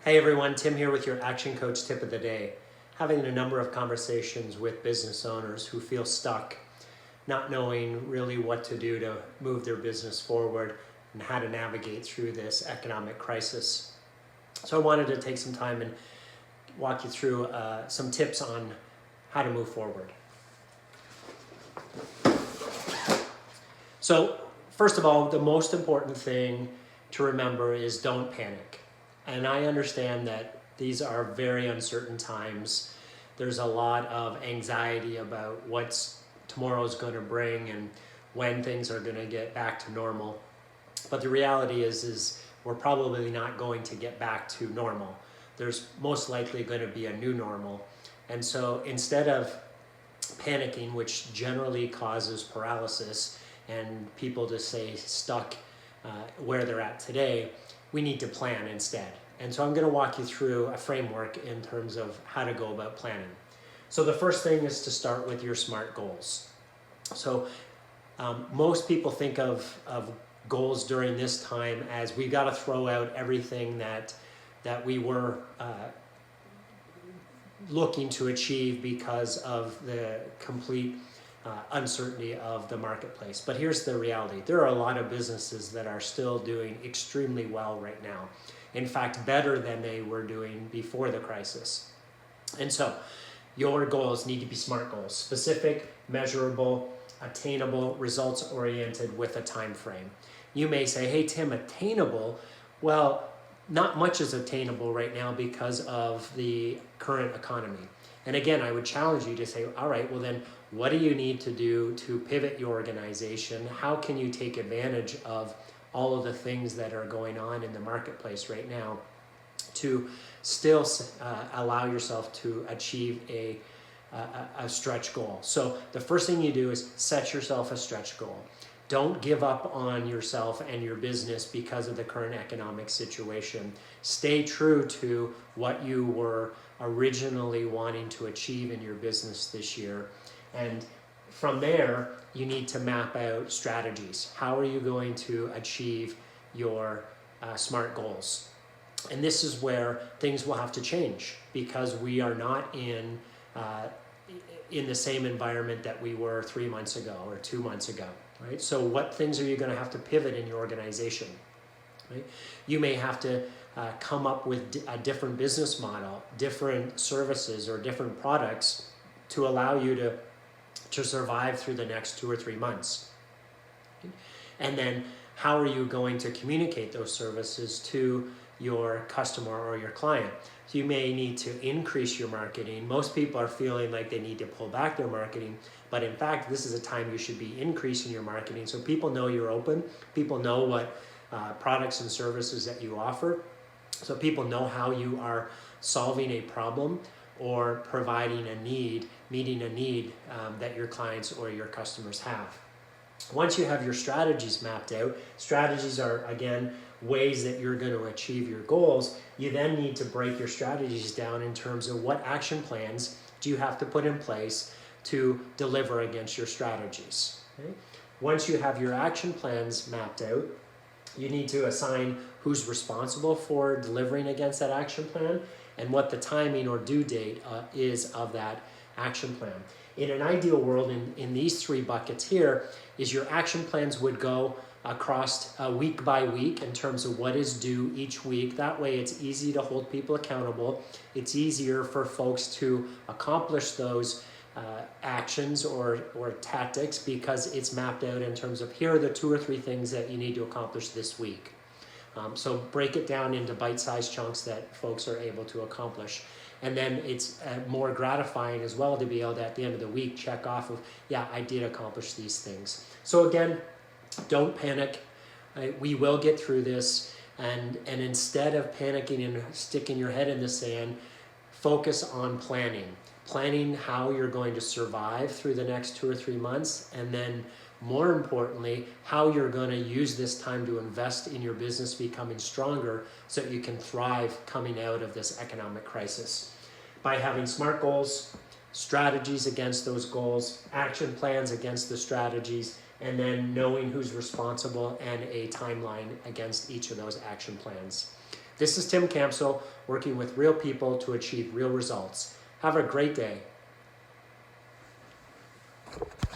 Hey everyone, Tim here with your Action Coach tip of the day. Having a number of conversations with business owners who feel stuck, not knowing really what to do to move their business forward and how to navigate through this economic crisis. So I wanted to take some time and walk you through some tips on how to move forward. So first of all, the most important thing to remember is don't panic. And I understand that these are very uncertain times. There's a lot of anxiety about what's tomorrow's going to bring and when things are going to get back to normal. But the reality is we're probably not going to get back to normal. There's most likely going to be a new normal. And so instead of panicking, which generally causes paralysis and people to stay stuck where they're at today, we need to plan instead. And so I'm going to walk you through a framework in terms of how to go about planning. So the first thing is to start with your SMART goals. So most people think of goals during this time as we've got to throw out everything that we were looking to achieve because of the complete uncertainty of the marketplace. But here's the reality. There are a lot of businesses that are still doing extremely well right now. In fact, better than they were doing before the crisis. And so your goals need to be SMART goals: specific, measurable, attainable, results-oriented with a time frame. You may say, hey, Tim, attainable? Well, not much is attainable right now because of the current economy. And again, I would challenge you to say, all right, well then, what do you need to do to pivot your organization? How can you take advantage of all of the things that are going on in the marketplace right now to still allow yourself to achieve a stretch goal? So the first thing you do is set yourself a stretch goal. Don't give up on yourself and your business because of the current economic situation. Stay true to what you were originally wanting to achieve in your business this year. And from there, you need to map out strategies. How are you going to achieve your SMART goals? And this is where things will have to change because we are not in the same environment that we were 3 months ago or 2 months ago, right? So what things are you going to have to pivot in your organization, right? You may have to come up with a different business model, different services or different products to allow you to survive through the next 2 or 3 months. And then how are you going to communicate those services to your customer or your client? So you may need to increase your marketing. Most people are feeling like they need to pull back their marketing, but in fact, this is a time you should be increasing your marketing so people know you're open, people know what products and services that you offer, so people know how you are solving a problem or providing a need, meeting a need that your clients or your customers have. Once you have your strategies mapped out, strategies are, again, ways that you're going to achieve your goals. You then need to break your strategies down in terms of what action plans do you have to put in place to deliver against your strategies. Okay? Once you have your action plans mapped out, you need to assign who's responsible for delivering against that action plan and what the timing or due date is of that action plan. In an ideal world, in these 3 buckets here, is your action plans would go across week by week in terms of what is due each week. That way it's easy to hold people accountable. It's easier for folks to accomplish those actions or tactics because it's mapped out in terms of here are the 2 or 3 things that you need to accomplish this week. So break it down into bite-sized chunks that folks are able to accomplish. And then it's more gratifying as well to be able to, at the end of the week, check off of, yeah, I did accomplish these things. So again, don't panic. We will get through this. And instead of panicking and sticking your head in the sand, focus on planning. Planning how you're going to survive through the next 2 or 3 months, and then more importantly, how you're going to use this time to invest in your business becoming stronger so that you can thrive coming out of this economic crisis. By having SMART goals, strategies against those goals, action plans against the strategies, and then knowing who's responsible and a timeline against each of those action plans. This is Tim Campsell, working with real people to achieve real results. Have a great day.